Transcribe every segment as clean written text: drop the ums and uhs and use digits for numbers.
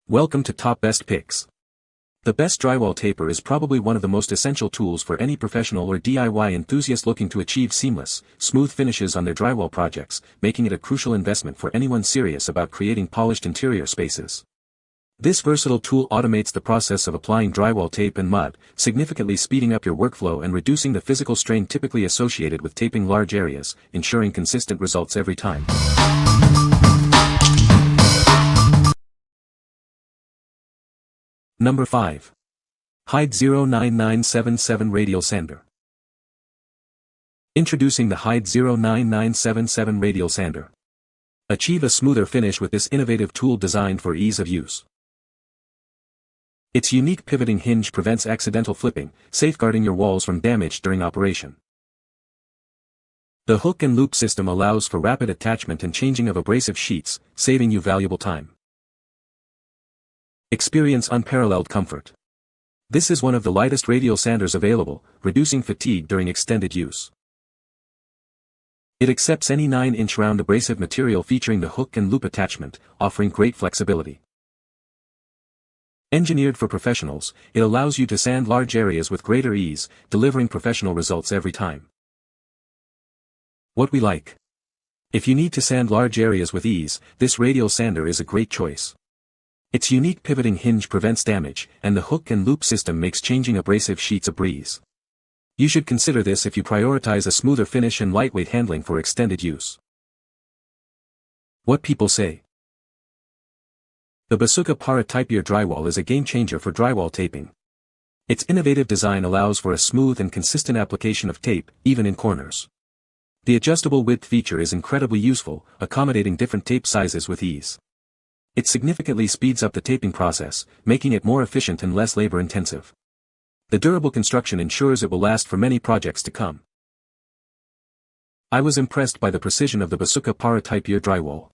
Welcome to Top Best Picks. The best drywall taper is probably one of the most essential tools for any professional or DIY enthusiast looking to achieve seamless, smooth finishes on their drywall projects, making it a crucial investment for anyone serious about creating polished interior spaces. This versatile tool automates the process of applying drywall tape and mud, significantly speeding up your workflow and reducing the physical strain typically associated with taping large areas, ensuring consistent results every time. Number 5. Hyde 09977 Radial Sander. Introducing the Hyde 09977 Radial Sander. Achieve a smoother finish with this innovative tool designed for ease of use. Its unique pivoting hinge prevents accidental flipping, safeguarding your walls from damage during operation. The hook and loop system allows for rapid attachment and changing of abrasive sheets, saving you valuable time. Experience unparalleled comfort. This is one of the lightest radial sanders available, reducing fatigue during extended use. It accepts any 9-inch round abrasive material featuring the hook and loop attachment, offering great flexibility. Engineered for professionals, it allows you to sand large areas with greater ease, delivering professional results every time. What we like. If you need to sand large areas with ease, this radial sander is a great choice. Its unique pivoting hinge prevents damage, and the hook and loop system makes changing abrasive sheets a breeze. You should consider this if you prioritize a smoother finish and lightweight handling for extended use. What people say. The Bazooka Para Type Ear Drywall is a game-changer for drywall taping. Its innovative design allows for a smooth and consistent application of tape, even in corners. The adjustable width feature is incredibly useful, accommodating different tape sizes with ease. It significantly speeds up the taping process, making it more efficient and less labor-intensive. The durable construction ensures it will last for many projects to come. I was impressed by the precision of the Bazooka Para Type Ear Drywall.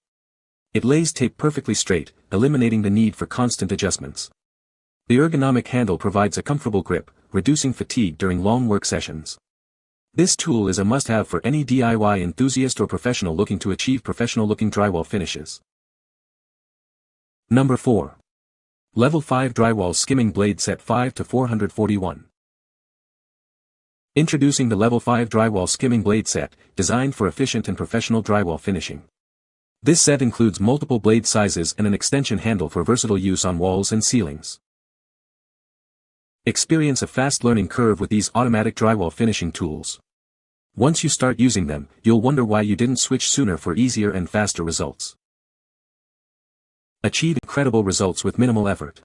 It lays tape perfectly straight, eliminating the need for constant adjustments. The ergonomic handle provides a comfortable grip, reducing fatigue during long work sessions. This tool is a must-have for any DIY enthusiast or professional looking to achieve professional-looking drywall finishes. Number 4. Level 5 Drywall Skimming Blade Set 5 to 441. Introducing the Level 5 Drywall Skimming Blade Set, designed for efficient and professional drywall finishing. This set includes multiple blade sizes and an extension handle for versatile use on walls and ceilings. Experience a fast learning curve with these automatic drywall finishing tools. Once you start using them, you'll wonder why you didn't switch sooner for easier and faster results. Achieve incredible results with minimal effort.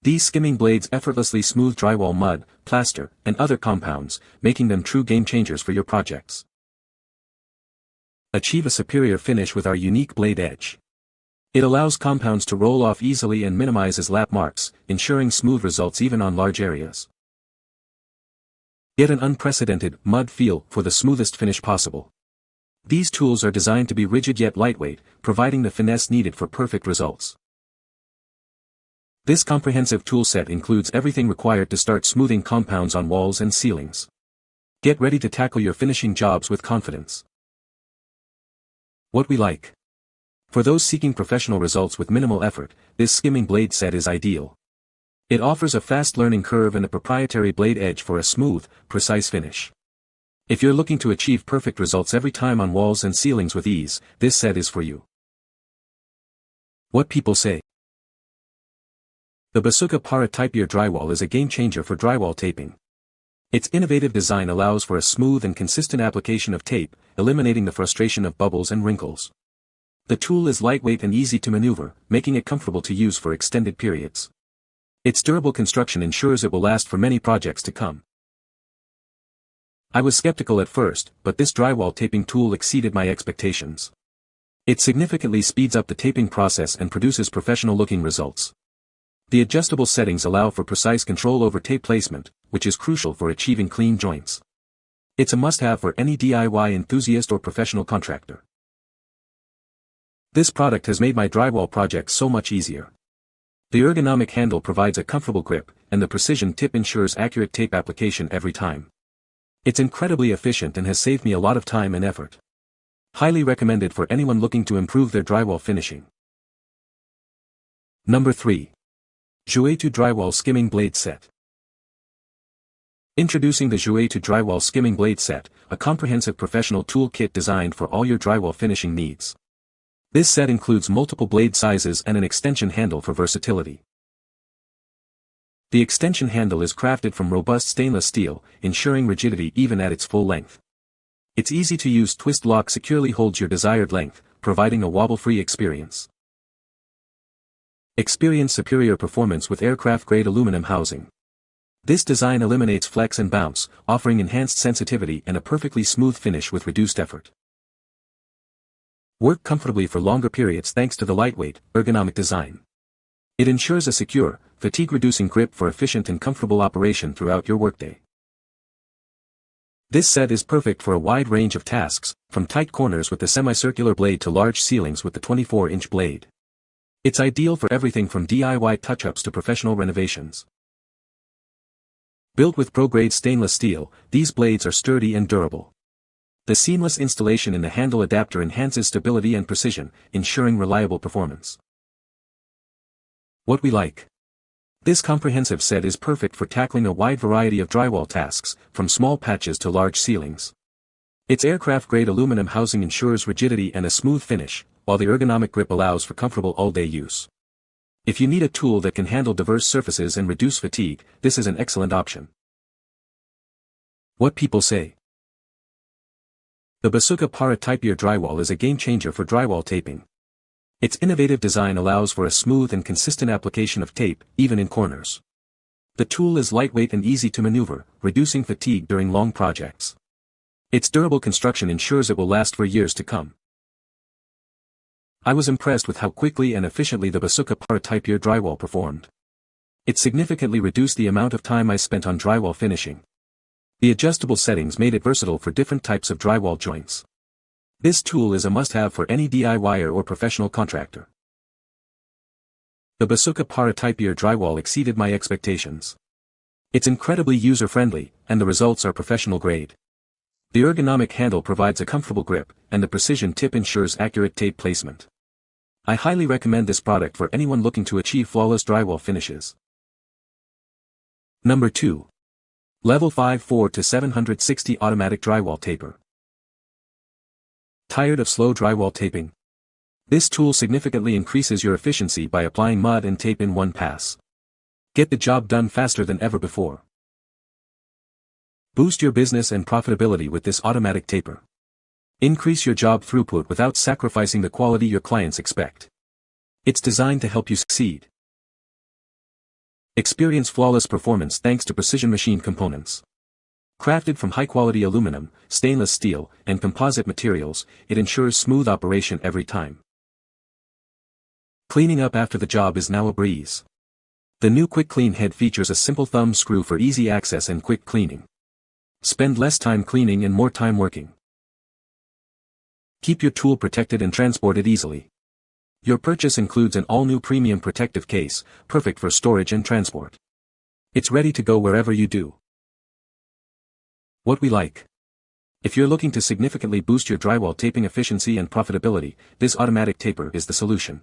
These skimming blades effortlessly smooth drywall mud, plaster, and other compounds, making them true game changers for your projects. Achieve a superior finish with our unique blade edge. It allows compounds to roll off easily and minimizes lap marks, ensuring smooth results even on large areas. Get an unprecedented mud feel for the smoothest finish possible. These tools are designed to be rigid yet lightweight, providing the finesse needed for perfect results. This comprehensive tool set includes everything required to start smoothing compounds on walls and ceilings. Get ready to tackle your finishing jobs with confidence. What we like. For those seeking professional results with minimal effort, this skimming blade set is ideal. It offers a fast learning curve and a proprietary blade edge for a smooth, precise finish. If you're looking to achieve perfect results every time on walls and ceilings with ease, this set is for you. What people say. The Bazooka Para Type Ear Drywall is a game-changer for drywall taping. Its innovative design allows for a smooth and consistent application of tape, eliminating the frustration of bubbles and wrinkles. The tool is lightweight and easy to maneuver, making it comfortable to use for extended periods. Its durable construction ensures it will last for many projects to come. I was skeptical at first, but this drywall taping tool exceeded my expectations. It significantly speeds up the taping process and produces professional-looking results. The adjustable settings allow for precise control over tape placement, which is crucial for achieving clean joints. It's a must-have for any DIY enthusiast or professional contractor. This product has made my drywall projects so much easier. The ergonomic handle provides a comfortable grip, and the precision tip ensures accurate tape application every time. It's incredibly efficient and has saved me a lot of time and effort. Highly recommended for anyone looking to improve their drywall finishing. Number 3. ZHUITU Drywall Skimming Blade Set. Introducing the ZHUITU Drywall Skimming Blade Set, a comprehensive professional tool kit designed for all your drywall finishing needs. This set includes multiple blade sizes and an extension handle for versatility. The extension handle is crafted from robust stainless steel, ensuring rigidity even at its full length. Its easy-to-use twist lock securely holds your desired length, providing a wobble-free experience. Experience superior performance with aircraft-grade aluminum housing. This design eliminates flex and bounce, offering enhanced sensitivity and a perfectly smooth finish with reduced effort. Work comfortably for longer periods thanks to the lightweight, ergonomic design. It ensures a secure, fatigue-reducing grip for efficient and comfortable operation throughout your workday. This set is perfect for a wide range of tasks, from tight corners with the semicircular blade to large ceilings with the 24-inch blade. It's ideal for everything from DIY touch-ups to professional renovations. Built with pro-grade stainless steel, these blades are sturdy and durable. The seamless installation in the handle adapter enhances stability and precision, ensuring reliable performance. What we like. This comprehensive set is perfect for tackling a wide variety of drywall tasks, from small patches to large ceilings. Its aircraft-grade aluminum housing ensures rigidity and a smooth finish, while the ergonomic grip allows for comfortable all-day use. If you need a tool that can handle diverse surfaces and reduce fatigue, this is an excellent option. What people say. The Bazooka Para Type-Ear drywall is a game-changer for drywall taping. Its innovative design allows for a smooth and consistent application of tape, even in corners. The tool is lightweight and easy to maneuver, reducing fatigue during long projects. Its durable construction ensures it will last for years to come. I was impressed with how quickly and efficiently the Bazooka Para Type-Ear drywall performed. It significantly reduced the amount of time I spent on drywall finishing. The adjustable settings made it versatile for different types of drywall joints. This tool is a must-have for any DIYer or professional contractor. The Bazooka Para Type-Ear drywall exceeded my expectations. It's incredibly user-friendly, and the results are professional grade. The ergonomic handle provides a comfortable grip, and the precision tip ensures accurate tape placement. I highly recommend this product for anyone looking to achieve flawless drywall finishes. Number 2. Level 5 4 to 760 Automatic Drywall Taper. Tired of slow drywall taping? This tool significantly increases your efficiency by applying mud and tape in one pass. Get the job done faster than ever before. Boost your business and profitability with this automatic taper. Increase your job throughput without sacrificing the quality your clients expect. It's designed to help you succeed. Experience flawless performance thanks to precision machine components. Crafted from high-quality aluminum, stainless steel, and composite materials, it ensures smooth operation every time. Cleaning up after the job is now a breeze. The new Quick Clean head features a simple thumb screw for easy access and quick cleaning. Spend less time cleaning and more time working. Keep your tool protected and transported easily. Your purchase includes an all-new premium protective case, perfect for storage and transport. It's ready to go wherever you do. What we like. If you're looking to significantly boost your drywall taping efficiency and profitability, this automatic taper is the solution.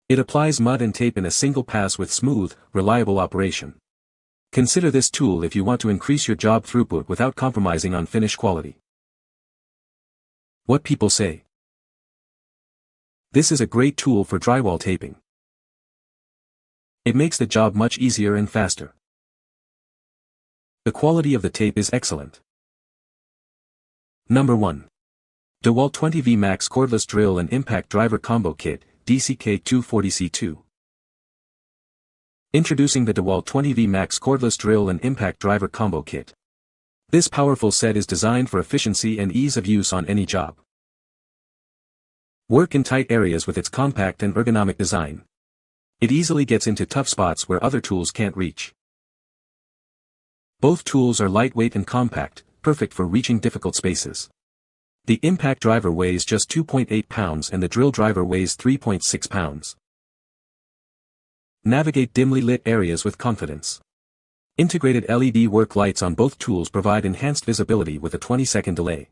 It applies mud and tape in a single pass with smooth, reliable operation. Consider this tool if you want to increase your job throughput without compromising on finish quality. What people say. This is a great tool for drywall taping. It makes the job much easier and faster. The quality of the tape is excellent. Number 1. DEWALT 20V Max Cordless Drill and Impact Driver Combo Kit, DCK240C2. Introducing the DEWALT 20V Max Cordless Drill and Impact Driver Combo Kit. This powerful set is designed for efficiency and ease of use on any job. Work in tight areas with its compact and ergonomic design. It easily gets into tough spots where other tools can't reach. Both tools are lightweight and compact, perfect for reaching difficult spaces. The impact driver weighs just 2.8 pounds and the drill driver weighs 3.6 pounds. Navigate dimly lit areas with confidence. Integrated LED work lights on both tools provide enhanced visibility with a 20-second delay.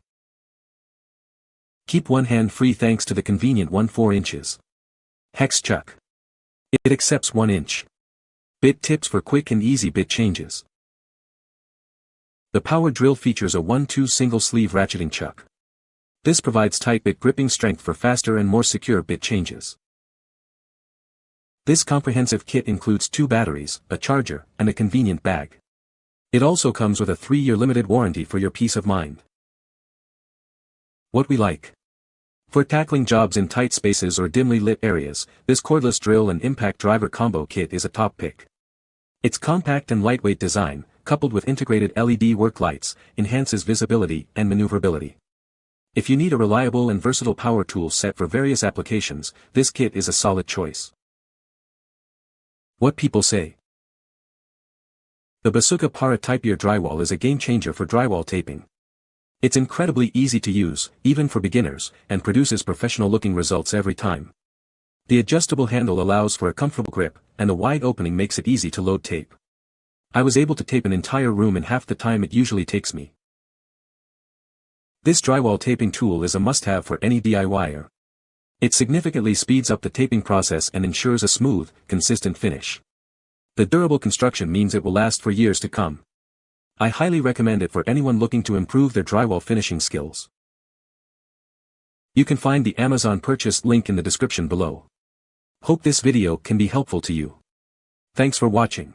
Keep one hand free thanks to the convenient 1/4 inches hex chuck. It accepts 1-inch bit tips for quick and easy bit changes. The power drill features a 1-2 single sleeve ratcheting chuck. This provides tight bit gripping strength for faster and more secure bit changes. This comprehensive kit includes 2 batteries, a charger, and a convenient bag. It also comes with a 3-year limited warranty for your peace of mind. What we like. For tackling jobs in tight spaces or dimly lit areas, this cordless drill and impact driver combo kit is a top pick. Its compact and lightweight design, coupled with integrated LED work lights, enhances visibility and maneuverability. If you need a reliable and versatile power tool set for various applications, this kit is a solid choice. What people say. The Bazooka Para Typier drywall is a game changer for drywall taping. It's incredibly easy to use, even for beginners, and produces professional-looking results every time. The adjustable handle allows for a comfortable grip, and the wide opening makes it easy to load tape. I was able to tape an entire room in half the time it usually takes me. This drywall taping tool is a must-have for any DIYer. It significantly speeds up the taping process and ensures a smooth, consistent finish. The durable construction means it will last for years to come. I highly recommend it for anyone looking to improve their drywall finishing skills. You can find the Amazon purchase link in the description below. Hope this video can be helpful to you. Thanks for watching.